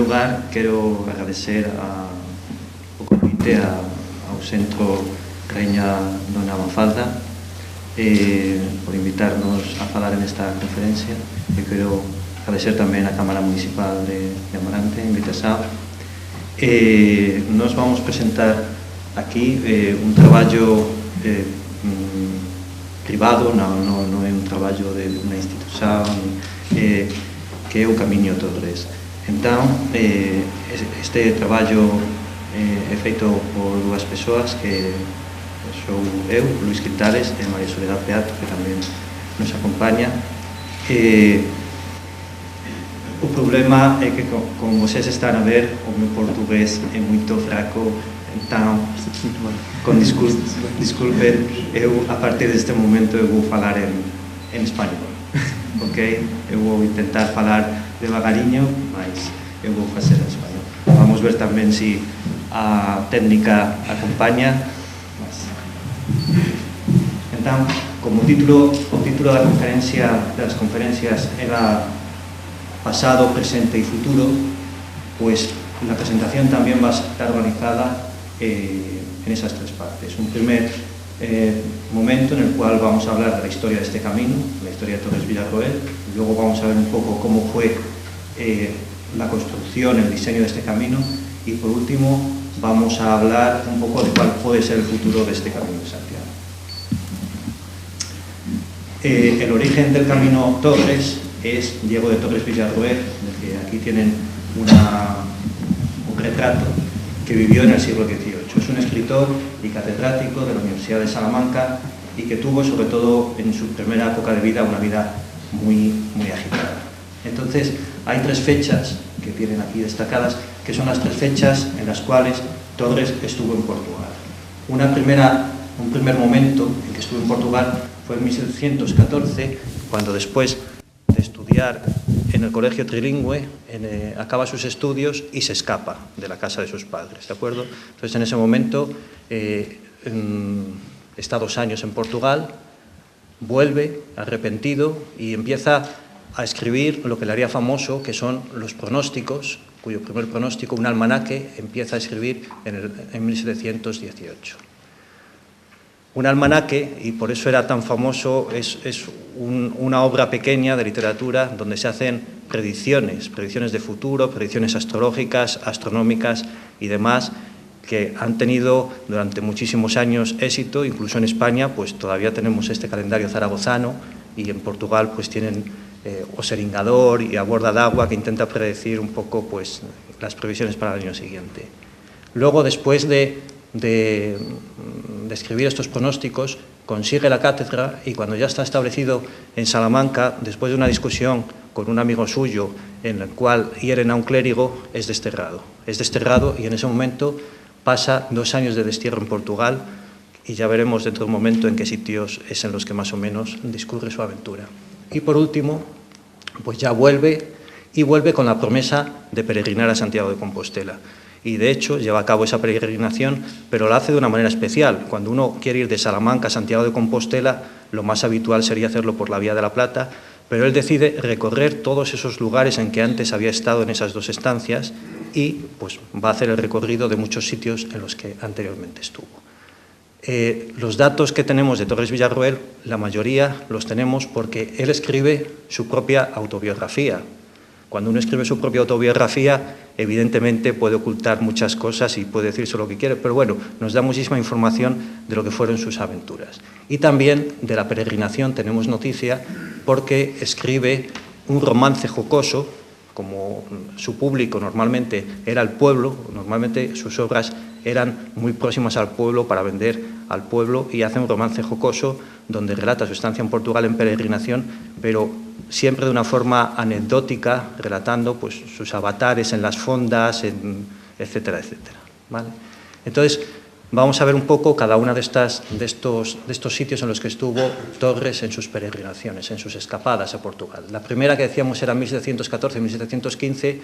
lugar, quero agradecer o convite ao Centro Raíña Dona Mafalda por invitarnos a falar nesta conferencia. E quero agradecer tamén a Cámara Municipal de Amarante a invitación. Nos vamos presentar aquí un traballo privado, non é un traballo de unha institución, que é o Camiño Torres. Entón, este traballo é feito por dúas persoas, que sou eu, Luis Quintales, e María Soledad Beato, que tamén nos acompaña. O problema é que, como vocês están a ver, o meu portugués é moito fraco, entón, con disculpen, eu a partir deste momento eu vou falar en español, ok? Eu vou intentar falar devagariño, mas eu vou facer en español. Vamos ver tamén se a técnica acompaña. Entón, como o título das conferencias era pasado, presente e futuro, pues la presentación tamén va a estar organizada en esas tres partes. Un primer momento en el cual vamos a hablar de la historia de este camino, la historia de Torres Villarroel, y luego vamos a ver un poco cómo fue la construcción, el diseño de este camino, y por último vamos a hablar un poco de cuál puede ser el futuro de este Camino de Santiago. El origen del Camino Torres es Diego de Torres Villarroel, que aquí tienen un retrato, que vivió en el siglo XVIII. Es un escritor y catedrático de la Universidad de Salamanca y que tuvo, sobre todo en su primera época de vida, una vida muy agitada. Entonces, hay tres fechas que tienen aquí destacadas, que son las tres fechas en las cuales Torres estuvo en Portugal. Un primer momento en que estuvo en Portugal fue en 1714, cuando después de estudiar en el colegio trilingüe, acaba sus estudios y se escapa de la casa de sus padres, ¿de acuerdo? Entonces, en ese momento, está 2 años en Portugal, vuelve arrepentido y empieza a escribir lo que le haría famoso, que son los pronósticos, cuyo primer pronóstico, un almanaque, empieza a escribir en 1718. Un almanaque, y por eso era tan famoso, es una obra pequeña de literatura donde se hacen predicciones de futuro, predicciones astrológicas, astronómicas y demás, que han tenido durante muchísimos años éxito. Incluso en España pues todavía tenemos este calendario zaragozano, y en Portugal pues tienen o Seringador y a Borda d'Agua, que intenta predecir un poco pues las previsiones para el año siguiente. Luego, después de escribir estos pronósticos, consigue la cátedra, y cuando ya está establecido en Salamanca, después de una discusión con un amigo suyo en el cual hieren a un clérigo, es desterrado. Y en ese momento pasa 2 años de destierro en Portugal, y ya veremos dentro de un momento en qué sitios es en los que más o menos discurre su aventura. Y por último, pues ya vuelve con la promesa de peregrinar a Santiago de Compostela. Y de hecho lleva a cabo esa peregrinación, pero la hace de una manera especial. Cuando uno quiere ir de Salamanca a Santiago de Compostela, lo más habitual sería hacerlo por la Vía de la Plata, pero él decide recorrer todos esos lugares en que antes había estado en esas 2 estancias, y pues va a hacer el recorrido de muchos sitios en los que anteriormente estuvo. Los datos que tenemos de Torres Villarroel, la mayoría los tenemos porque él escribe su propia autobiografía. Cuando uno escribe su propia autobiografía, evidentemente puede ocultar muchas cosas y puede decirse lo que quiere, pero bueno, nos da muchísima información de lo que fueron sus aventuras. Y también de la peregrinación tenemos noticia porque escribe un romance jocoso. Como su público normalmente era el pueblo, normalmente sus obras eran muy próximas al pueblo, para vender al pueblo, y hace un romance jocoso donde relata su estancia en Portugal en peregrinación, pero siempre de una forma anecdótica, relatando pues sus avatares en las fondas, etcétera, etcétera, ¿vale? Entonces, vamos a ver un poco cada una de estos sitios en los que estuvo Torres en sus peregrinaciones, en sus escapadas a Portugal. La primera, que decíamos, era en 1714-1715,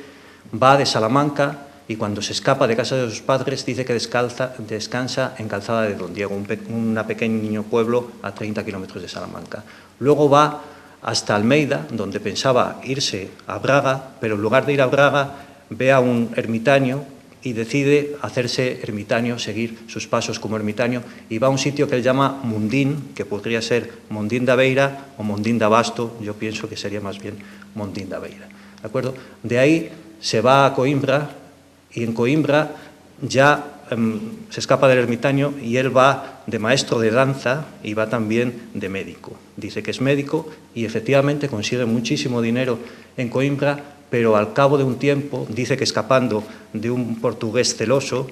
va de Salamanca, y cuando se escapa de casa de sus padres dice que descansa en Calzada de Don Diego, un pequeño pueblo a 30 kilómetros de Salamanca. Luego va hasta Almeida, donde pensaba irse a Braga, pero en lugar de ir a Braga ve a un ermitaño y decide hacerse ermitaño, seguir sus pasos como ermitaño, y va a un sitio que él llama Mundín, que podría ser Mondín da Beira o Mondín da Basto. Yo pienso que sería más bien Mondín da Beira, ¿de acuerdo? De ahí se va a Coimbra, y en Coimbra ya se escapa del ermitaño y él va de maestro de danza y va también de médico. Dice que es médico y efectivamente consigue muchísimo dinero en Coimbra, pero al cabo de un tiempo, dice que escapando de un portugués celoso,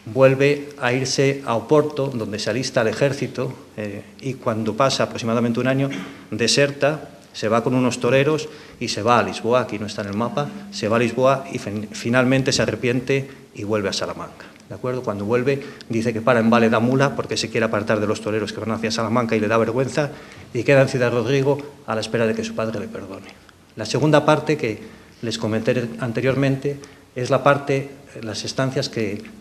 vuelve a irse a Oporto, donde se alista al ejército, y cuando pasa aproximadamente un año, deserta, se va con unos toreros y se va a Lisboa. Aquí no está en el mapa. Se va a Lisboa y finalmente se arrepiente y vuelve a Salamanca, ¿de acuerdo? Cuando vuelve, dice que para en Vale da Mula porque se quiere apartar de los toreros que van hacia Salamanca y le da vergüenza, y queda en Ciudad Rodrigo a la espera de que su padre le perdone. La segunda parte que les comenté anteriormente es la parte, las estancias,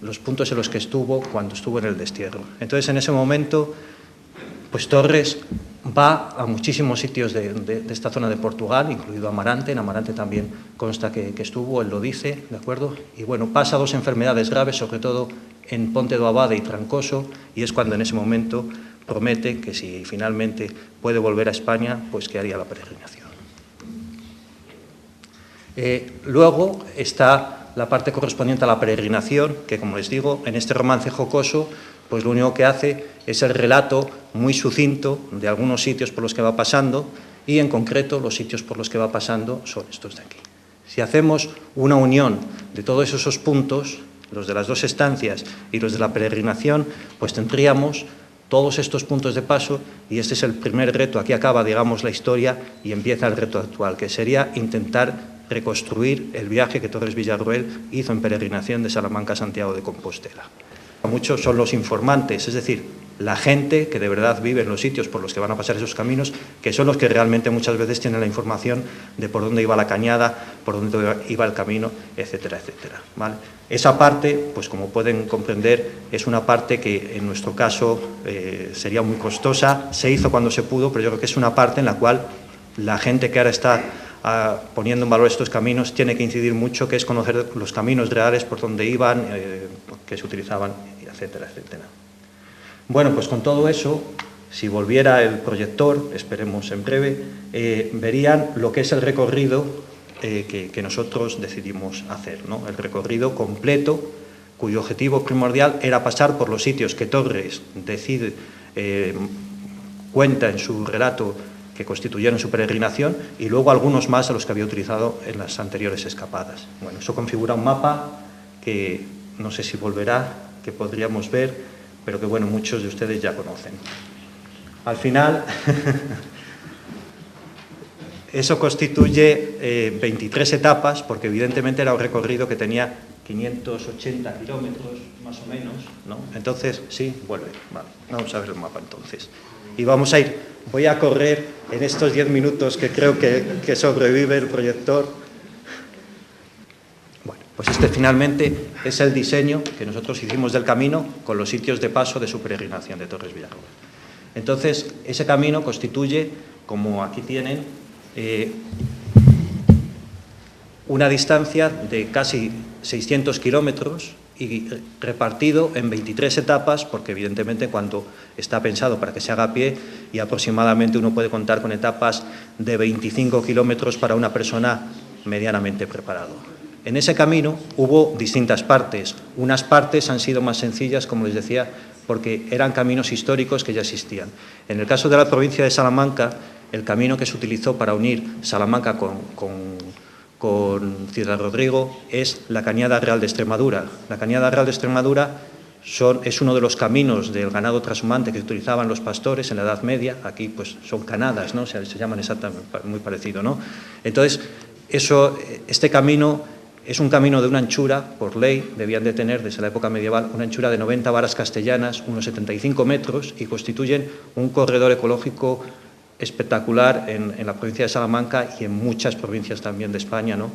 los puntos en los que estuvo cuando estuvo en el destierro. Entonces, en ese momento, pues Torres va a muchísimos sitios de esta zona de Portugal, incluido Amarante. En Amarante también consta que estuvo, él lo dice, ¿de acuerdo? Y bueno, pasa 2 enfermedades graves, sobre todo en Ponte do Abade y Trancoso, y es cuando en ese momento promete que si finalmente puede volver a España, pues que haría la peregrinación. Luego está la parte correspondiente a la peregrinación, que, como les digo, en este romance jocoso, pues lo único que hace es el relato muy sucinto de algunos sitios por los que va pasando, y en concreto los sitios por los que va pasando son estos de aquí. Si hacemos una unión de todos esos puntos, los de las 2 estancias y los de la peregrinación, pues tendríamos todos estos puntos de paso, y este es el primer reto. Aquí acaba, digamos, la historia y empieza el reto actual, que sería intentar reconstruir el viaje que Torres Villarroel hizo en peregrinación de Salamanca a Santiago de Compostela. Muchos son los informantes, es decir, la gente que de verdad vive en los sitios por los que van a pasar esos caminos, que son los que realmente muchas veces tienen la información de por dónde iba la cañada, por dónde iba el camino, etcétera, etcétera, ¿vale? Esa parte, pues como pueden comprender, es una parte que en nuestro caso sería muy costosa. Se hizo cuando se pudo, pero yo creo que es una parte en la cual la gente que ahora está poniendo en valor estos caminos tiene que incidir mucho, que es conocer los caminos reales, por dónde iban, que se utilizaban, etcétera, etcétera. Bueno, pues con todo eso, si volviera el proyector, esperemos en breve, verían lo que es el recorrido que nosotros decidimos hacer, ¿no? El recorrido completo, cuyo objetivo primordial era pasar por los sitios que Torres cuenta en su relato que constituyeron su peregrinación, y luego algunos más a los que había utilizado en las anteriores escapadas. Bueno, eso configura un mapa que no sé si volverá, que podríamos ver, pero que bueno, muchos de ustedes ya conocen. Al final, eso constituye 23 etapas, porque evidentemente era un recorrido que tenía 580 kilómetros, más o menos, ¿no? Entonces, sí, vuelve. Vale, vamos a ver el mapa entonces. Y vamos a ir, voy a correr en estos 10 minutos que creo que sobrevive el proyector. Bueno, pues este finalmente es el diseño que nosotros hicimos del camino con los sitios de paso de su peregrinación de Torres Villarroel. Entonces, ese camino constituye, como aquí tienen, una distancia de casi 600 kilómetros y repartido en 23 etapas, porque evidentemente cuando está pensado para que se haga a pie, y aproximadamente uno puede contar con etapas de 25 kilómetros para una persona medianamente preparado. En ese camino hubo distintas partes. Unas partes han sido más sencillas, como les decía, porque eran caminos históricos que ya existían. En el caso de la provincia de Salamanca, el camino que se utilizó para unir Salamanca con Ciudad Rodrigo es la Cañada Real de Extremadura. La Cañada Real de Extremadura es uno de los caminos del ganado trashumante que utilizaban los pastores en la Edad Media. Aquí pues son canadas, ¿no? Se llaman exactamente, muy parecido, ¿no? Entonces, este camino es un camino de una anchura, por ley, debían de tener desde la época medieval, una anchura de 90 varas castellanas, unos 75 metros, y constituyen un corredor ecológico espectacular en la provincia de Salamanca y en muchas provincias también de España, ¿no?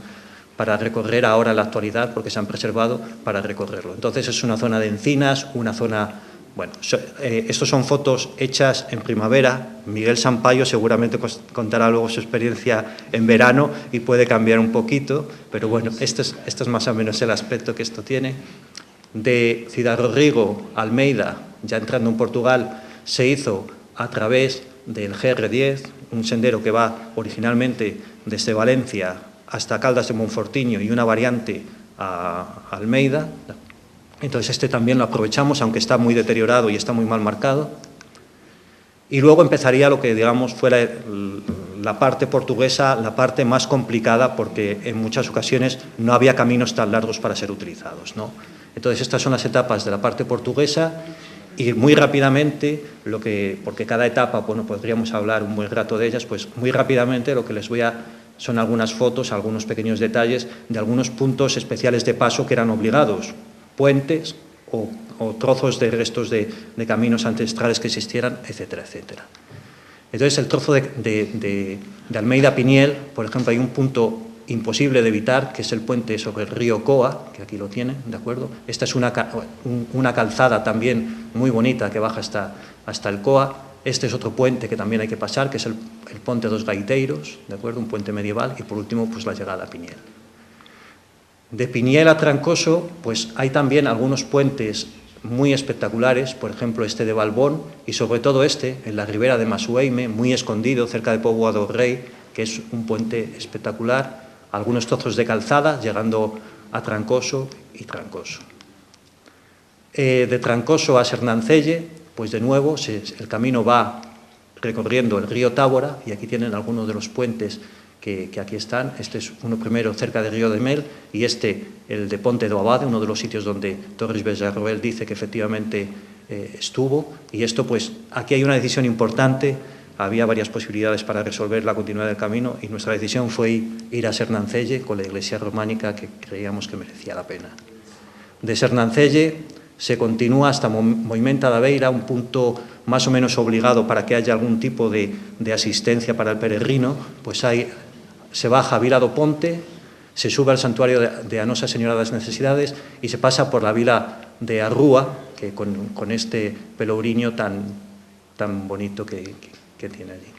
Para recorrer ahora en la actualidad, porque se han preservado para recorrerlo. Entonces es una zona de encinas, una zona Bueno, estos son fotos hechas en primavera. Miguel Sampaio seguramente contará luego su experiencia en verano y puede cambiar un poquito, pero bueno, esto es más o menos el aspecto que esto tiene. De Cidade Rodrigo a Almeida, ya entrando en Portugal, se hizo a través del GR10, un sendero que va originalmente desde Valencia hasta Caldas de Monfortiño y una variante a Almeida. Entonces este también lo aprovechamos, aunque está muy deteriorado y está muy mal marcado. Y luego empezaría lo que, digamos, fuera la parte portuguesa, la parte más complicada, porque en muchas ocasiones no había caminos tan largos para ser utilizados, ¿no? Entonces estas son las etapas de la parte portuguesa y muy rápidamente, porque cada etapa, bueno, podríamos hablar un buen rato de ellas, pues muy rápidamente lo que les voy a son algunas fotos, algunos pequeños detalles de algunos puntos especiales de paso que eran obligados, puentes o trozos de restos de caminos ancestrales que existieran, etcétera, etcétera. Entonces, el trozo de Almeida a Piniel, por ejemplo, hay un punto imposible de evitar, que es el puente sobre el río Coa, que aquí lo tienen, ¿de acuerdo? Esta es una calzada también muy bonita que baja hasta el Coa. Este es otro puente que también hay que pasar, que es el Ponte dos Gaiteiros, ¿de acuerdo? Un puente medieval. Y, por último, pues la llegada a Piniel. De Piniel a Trancoso, pues hay también algunos puentes muy espectaculares, por ejemplo este de Balbón y sobre todo este, en la ribera de Masueime, muy escondido, cerca de Póvoa do Rei, que es un puente espectacular, algunos trozos de calzada llegando a Trancoso y Trancoso. De Trancoso a Sernancelli, pues de nuevo el camino va recorriendo el río Tábora y aquí tienen algunos de los puentes que aquí están. Este es uno primero cerca de Río de Mel y el de Ponte do Abade, uno de los sitios donde Torres Villarroel dice que efectivamente estuvo. Y esto, pues, aquí hay una decisión importante. Había varias posibilidades para resolver la continuidad del camino y nuestra decisión fue ir a Sernancelli con la iglesia románica que creíamos que merecía la pena. De Sernancelli se continúa hasta Moimenta da Beira, un punto más o menos obligado para que haya algún tipo de asistencia para el peregrino. Pues se baja a Vila do Ponte, se sube al santuario de a Nosa Señora das Necesidades y se pasa por la vila de Arrúa, que con este pelourinho tan bonito que tiene allí.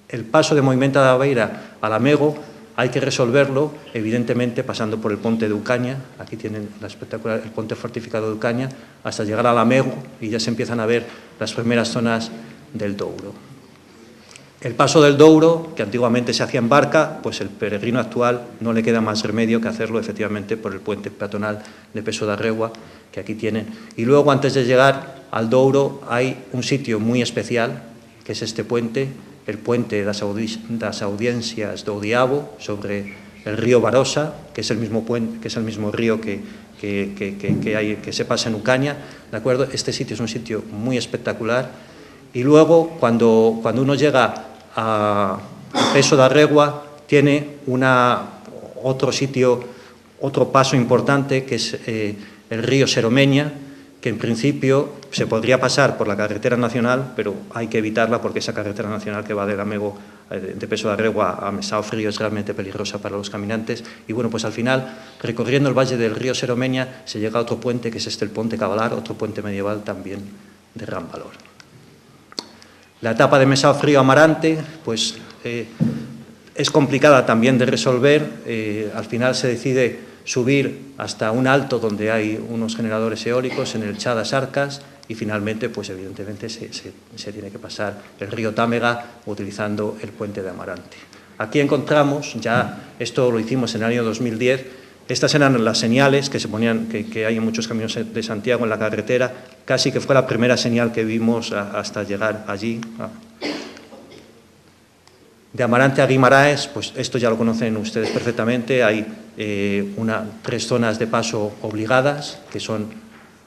El paso de Moimenta da Beira a Lamego hay que resolverlo, evidentemente, pasando por el Ponte de Ucaña. Aquí tienen el Ponte Fortificado de Ucaña, hasta llegar a Lamego y ya se empiezan a ver las primeras zonas del Douro. El paso del Douro, que antiguamente se hacía en barca, pues el peregrino actual no le queda más remedio que hacerlo efectivamente por el puente peatonal de Peso da Regua, que aquí tienen. Y luego, antes de llegar al Douro, hay un sitio muy especial, que es este puente, el puente das Audiencias do Diabo, sobre el río Barosa, que es el mismo río que se pasa en Ucaña, ¿de acuerdo? Este sitio es un sitio muy espectacular. Y luego, cuando uno llega a Peso da Regua, tiene otro paso importante, que es el río Seromeña, que en principio se podría pasar por la carretera nacional, pero hay que evitarla porque esa carretera nacional que va de Lamego, de Peso da Regua a Mesao Frío, es realmente peligrosa para los caminantes. Y bueno, pues al final, recorriendo el valle del río Seromeña, se llega a otro puente, que es el Ponte Cavalar, otro puente medieval también de gran valor. La etapa de Mesao Frío a Amarante, pues es complicada también de resolver. Al final se decide subir hasta un alto donde hay unos generadores eólicos en el Chá das Arcas y finalmente, pues evidentemente se tiene que pasar el río Támega utilizando el puente de Amarante. Aquí encontramos, ya esto lo hicimos en el año 2010, estas eran las señales que se ponían, que hay en muchos caminos de Santiago en la carretera, casi que fue la primera señal que vimos hasta llegar allí. De Amarante a Guimaraes, pues esto ya lo conocen ustedes perfectamente, hay 3 zonas de paso obligadas, que son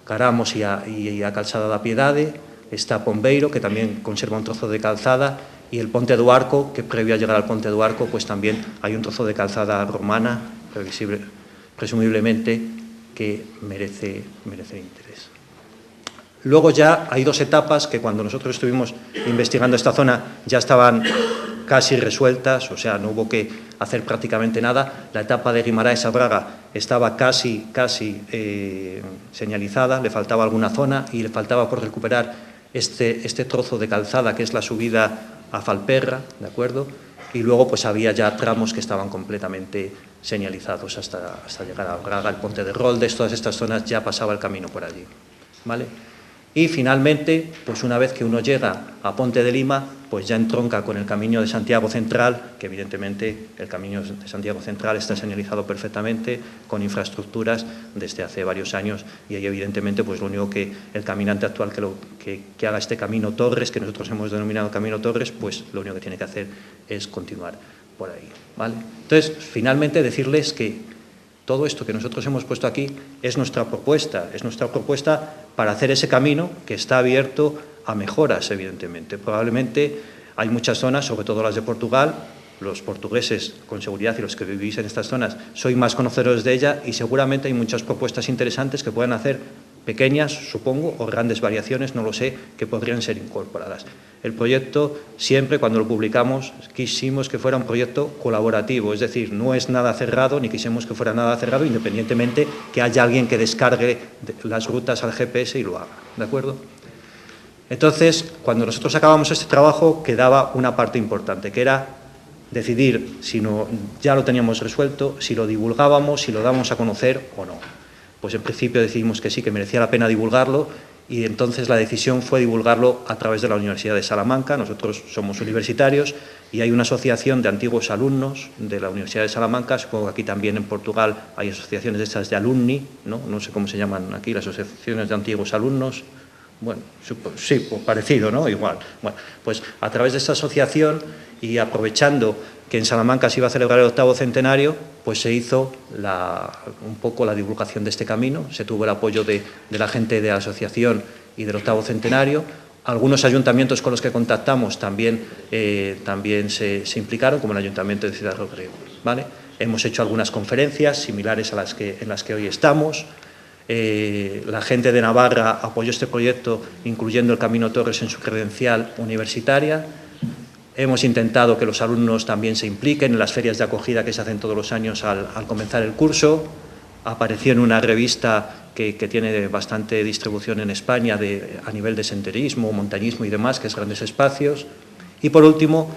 Caramos y a Calzada da Piedade, está Pombeiro, que también conserva un trozo de calzada, y el Ponte do Arco, que previo a llegar al Ponte do Arco, pues también hay un trozo de calzada romana, presumiblemente, que merece interés. Luego ya hay 2 etapas que cuando nosotros estuvimos investigando esta zona ya estaban casi resueltas, o sea, no hubo que hacer prácticamente nada. La etapa de Guimaraes a Braga estaba casi señalizada, le faltaba alguna zona y le faltaba por recuperar este trozo de calzada que es la subida a Falperra, ¿de acuerdo? Y luego pues había ya tramos que estaban completamente señalizados hasta llegar a Braga, el Ponte de Roldes, todas estas zonas ya pasaba el camino por allí, ¿vale? Y finalmente, pues una vez que uno llega a Ponte de Lima, pues ya entronca con el Camino de Santiago Central, que evidentemente el Camino de Santiago Central está señalizado perfectamente, con infraestructuras desde hace varios años, y ahí evidentemente pues lo único que el caminante actual que haga este Camino Torres, que nosotros hemos denominado Camino Torres, pues lo único que tiene que hacer es continuar por ahí, ¿vale? Entonces, finalmente decirles que todo esto que nosotros hemos puesto aquí es nuestra propuesta para hacer ese camino que está abierto a mejoras, evidentemente. Probablemente hay muchas zonas, sobre todo las de Portugal, los portugueses con seguridad y los que vivís en estas zonas sois más conocedores de ella y seguramente hay muchas propuestas interesantes que puedan hacer pequeñas, supongo, o grandes variaciones, no lo sé, que podrían ser incorporadas. El proyecto, siempre cuando lo publicamos, quisimos que fuera un proyecto colaborativo, es decir, no es nada cerrado, ni quisimos que fuera nada cerrado, independientemente que haya alguien que descargue las rutas al GPS y lo haga, ¿de acuerdo? Entonces, cuando nosotros acabamos este trabajo, quedaba una parte importante, que era decidir si ya lo teníamos resuelto, si lo divulgábamos, si lo dábamos a conocer o no. Pues en principio decidimos que sí, que merecía la pena divulgarlo y entonces la decisión fue divulgarlo a través de la Universidad de Salamanca. Nosotros somos universitarios y hay una asociación de antiguos alumnos de la Universidad de Salamanca, supongo que aquí también en Portugal hay asociaciones de estas de alumni, no sé cómo se llaman aquí, las asociaciones de antiguos alumnos. Bueno, sí, pues parecido, ¿no? Igual. Bueno, pues a través de esta asociación y aprovechando que en Salamanca se iba a celebrar el 8º centenario, pues se hizo un poco la divulgación de este camino, se tuvo el apoyo de la gente de la asociación y del 8º centenario. Algunos ayuntamientos con los que contactamos también se implicaron, como el Ayuntamiento de Ciudad Rodrigo, ¿vale? Hemos hecho algunas conferencias similares a en las que hoy estamos. La gente de Navarra apoyó este proyecto, incluyendo el Camino Torres en su credencial universitaria. Hemos intentado que los alumnos también se impliquen en las ferias de acogida que se hacen todos los años al comenzar el curso. Apareció en una revista que tiene bastante distribución en España a nivel de senderismo, montañismo y demás, que es Grandes Espacios. Y por último,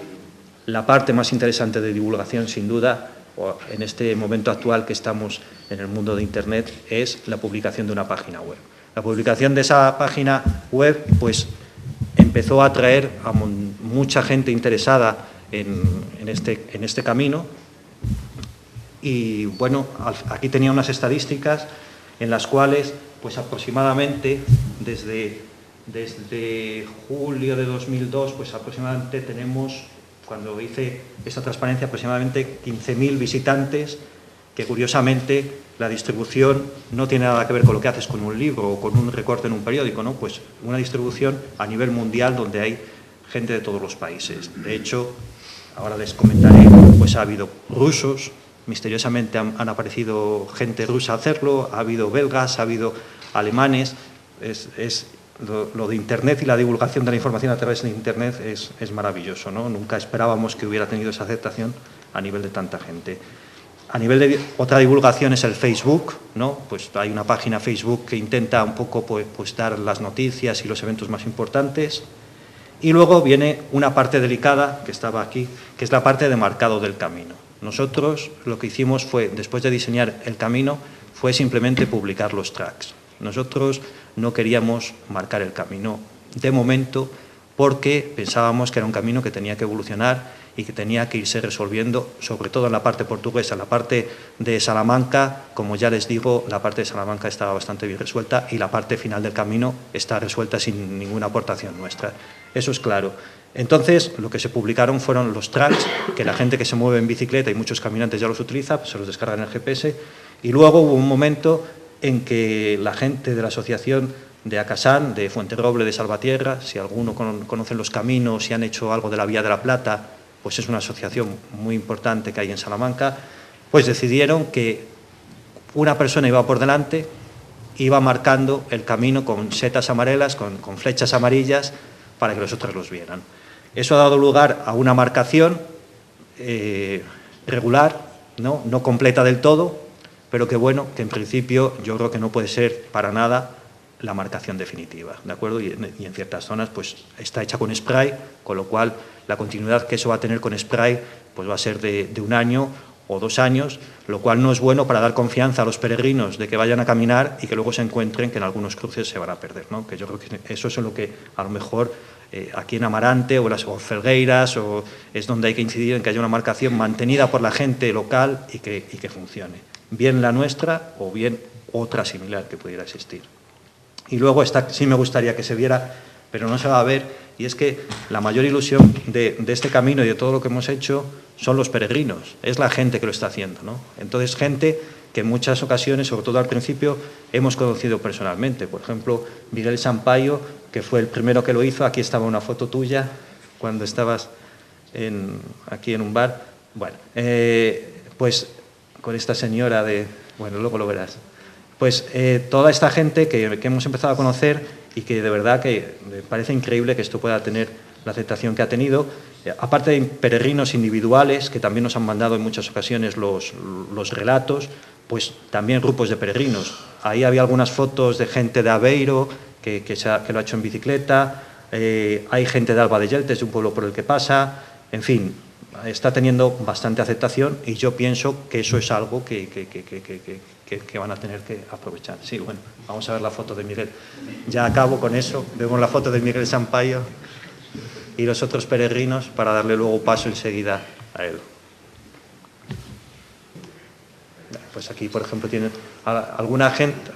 la parte más interesante de divulgación, sin duda, en este momento actual que estamos en el mundo de Internet, es la publicación de una página web. La publicación de esa página web, pues, empezó a atraer a mucha gente interesada en este camino y, bueno, aquí tenía unas estadísticas en las cuales, pues, aproximadamente desde julio de 2002, pues, aproximadamente tenemos, cuando hice esta transparencia, aproximadamente 15.000 visitantes, que curiosamente la distribución no tiene nada que ver con lo que haces con un libro o con un recorte en un periódico, ¿no? Pues una distribución a nivel mundial donde hay gente de todos los países. De hecho, ahora les comentaré, pues ha habido rusos, misteriosamente han aparecido gente rusa a hacerlo, ha habido belgas, ha habido alemanes. Lo de Internet y la divulgación de la información a través de Internet es maravilloso, ¿no? Nunca esperábamos que hubiera tenido esa aceptación a nivel de tanta gente. A nivel de otra divulgación es el Facebook, ¿no? Pues hay una página Facebook que intenta un poco pues dar las noticias y los eventos más importantes. Y luego viene una parte delicada que estaba aquí, que es la parte de marcado del camino. Nosotros lo que hicimos fue, después de diseñar el camino, fue simplemente publicar los tracks. Nosotros no queríamos marcar el camino de momento porque pensábamos que era un camino que tenía que evolucionar y que tenía que irse resolviendo, sobre todo en la parte portuguesa. En la parte de Salamanca, como ya les digo, la parte de Salamanca estaba bastante bien resuelta y la parte final del camino está resuelta sin ninguna aportación nuestra. Eso es claro. Entonces, lo que se publicaron fueron los tracks, que la gente que se mueve en bicicleta, y muchos caminantes ya los utiliza, pues se los descargan en el GPS, y luego hubo un momento en que la gente de la asociación de Acasán, de Fuenterroble, de Salvatierra, si alguno conoce los caminos, si han hecho algo de la Vía de la Plata, pues es una asociación muy importante que hay en Salamanca, pues decidieron que una persona iba por delante, iba marcando el camino con setas amarelas, con flechas amarillas, para que los otros los vieran. Eso ha dado lugar a una marcación regular, no completa del todo, pero que bueno, que en principio yo creo que no puede ser para nada la marcación definitiva, ¿de acuerdo? Y en ciertas zonas pues está hecha con spray, con lo cual la continuidad que eso va a tener con spray pues va a ser de 1 año o 2 años, lo cual no es bueno para dar confianza a los peregrinos de que vayan a caminar y que luego se encuentren que en algunos cruces se van a perder, ¿no? Que yo creo que eso es en lo que a lo mejor aquí en Amarante o las Felgueiras es donde hay que incidir en que haya una marcación mantenida por la gente local y que funcione, bien la nuestra o bien otra similar que pudiera existir. Y luego esta sí me gustaría que se viera, pero no se va a ver, y es que la mayor ilusión de este camino y de todo lo que hemos hecho son los peregrinos, es la gente que lo está haciendo, ¿no? Entonces, gente que en muchas ocasiones, sobre todo al principio, hemos conocido personalmente. Por ejemplo, Miguel Sampaio, que fue el primero que lo hizo. Aquí estaba una foto tuya cuando estabas aquí en un bar. Bueno, pues con esta señora bueno, luego lo verás. Pues toda esta gente que hemos empezado a conocer y que de verdad que me parece increíble que esto pueda tener la aceptación que ha tenido. Aparte de peregrinos individuales, que también nos han mandado en muchas ocasiones los relatos, pues también grupos de peregrinos. Ahí había algunas fotos de gente de Aveiro que lo ha hecho en bicicleta, hay gente de Alba de Yeltes, de un pueblo por el que pasa, en fin, está teniendo bastante aceptación y yo pienso que eso es algo que van a tener que aprovechar. Sí, bueno, vamos a ver la foto de Miguel. Ya acabo con eso, vemos la foto de Miguel Sampaio y los otros peregrinos para darle luego paso enseguida a él. Pues aquí, por ejemplo, tiene alguna gente.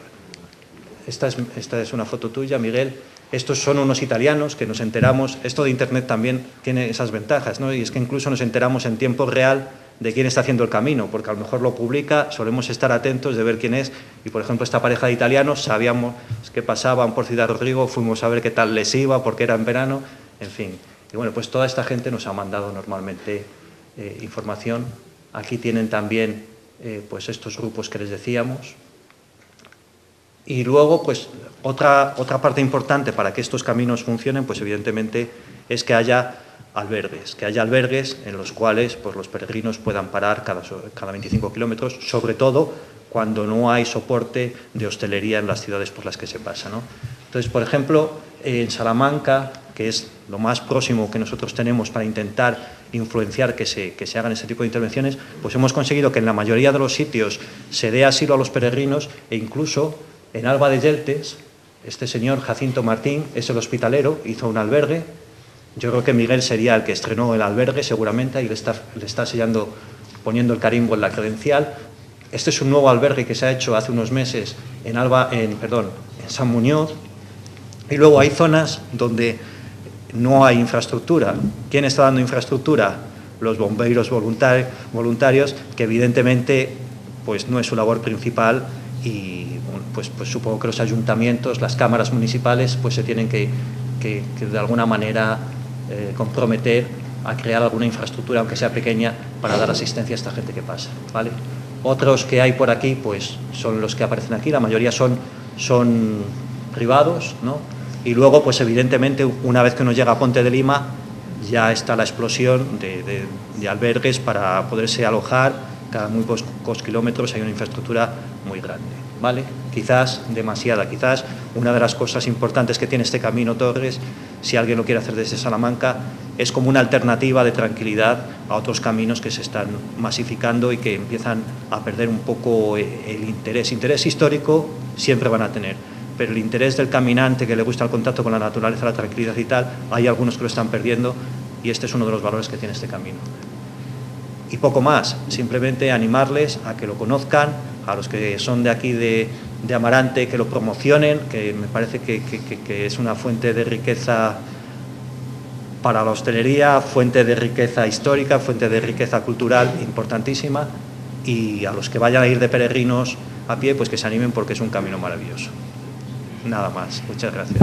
Esta es una foto tuya, Miguel. Estos son unos italianos que nos enteramos. Esto de Internet también tiene esas ventajas, ¿no? Y es que incluso nos enteramos en tiempo real de quién está haciendo el camino, porque a lo mejor lo publica, solemos estar atentos de ver quién es. Y, por ejemplo, esta pareja de italianos, sabíamos que pasaban por Ciudad Rodrigo, fuimos a ver qué tal les iba, porque era en verano, en fin. Y bueno, pues toda esta gente nos ha mandado normalmente información. Aquí tienen también pues estos grupos que les decíamos. Y luego, pues otra parte importante para que estos caminos funcionen, pues evidentemente es que haya albergues en los cuales pues, los peregrinos puedan parar cada 25 kilómetros, sobre todo cuando no hay soporte de hostelería en las ciudades por las que se pasa, ¿no? Entonces, por ejemplo, en Salamanca, que es lo más próximo que nosotros tenemos para intentar influenciar que se hagan ese tipo de intervenciones, pues hemos conseguido que en la mayoría de los sitios se dé asilo a los peregrinos e incluso en Alba de Yeltes, este señor Jacinto Martín es el hospitalero, hizo un albergue. Yo creo que Miguel sería el que estrenó el albergue seguramente y le está sellando, poniendo el carimbo en la credencial. Este es un nuevo albergue que se ha hecho hace unos meses en San Muñoz. Y luego hay zonas donde no hay infraestructura. ¿Quién está dando infraestructura? Los bomberos voluntarios, que evidentemente pues no es su labor principal y pues supongo que los ayuntamientos, las cámaras municipales pues se tienen que de alguna manera comprometer a crear alguna infraestructura, aunque sea pequeña, para dar asistencia a esta gente que pasa, ¿vale? Otros que hay por aquí pues son los que aparecen aquí, la mayoría son privados, ¿no? Y luego, pues evidentemente, una vez que uno llega a Ponte de Lima, ya está la explosión de albergues para poderse alojar. Cada muy pocos kilómetros hay una infraestructura muy grande, ¿vale? Quizás demasiada, quizás una de las cosas importantes que tiene este Camino Torres, si alguien lo quiere hacer desde Salamanca, es como una alternativa de tranquilidad a otros caminos que se están masificando y que empiezan a perder un poco el interés. Interés histórico siempre van a tener, pero el interés del caminante que le gusta el contacto con la naturaleza, la tranquilidad y tal, hay algunos que lo están perdiendo y este es uno de los valores que tiene este camino. Y poco más, simplemente animarles a que lo conozcan, a los que son de aquí de Amarante, que lo promocionen, que me parece que es una fuente de riqueza para la hostelería, fuente de riqueza histórica, fuente de riqueza cultural importantísima, y a los que vayan a ir de peregrinos a pie, pues que se animen porque es un camino maravilloso. Nada más, muchas gracias.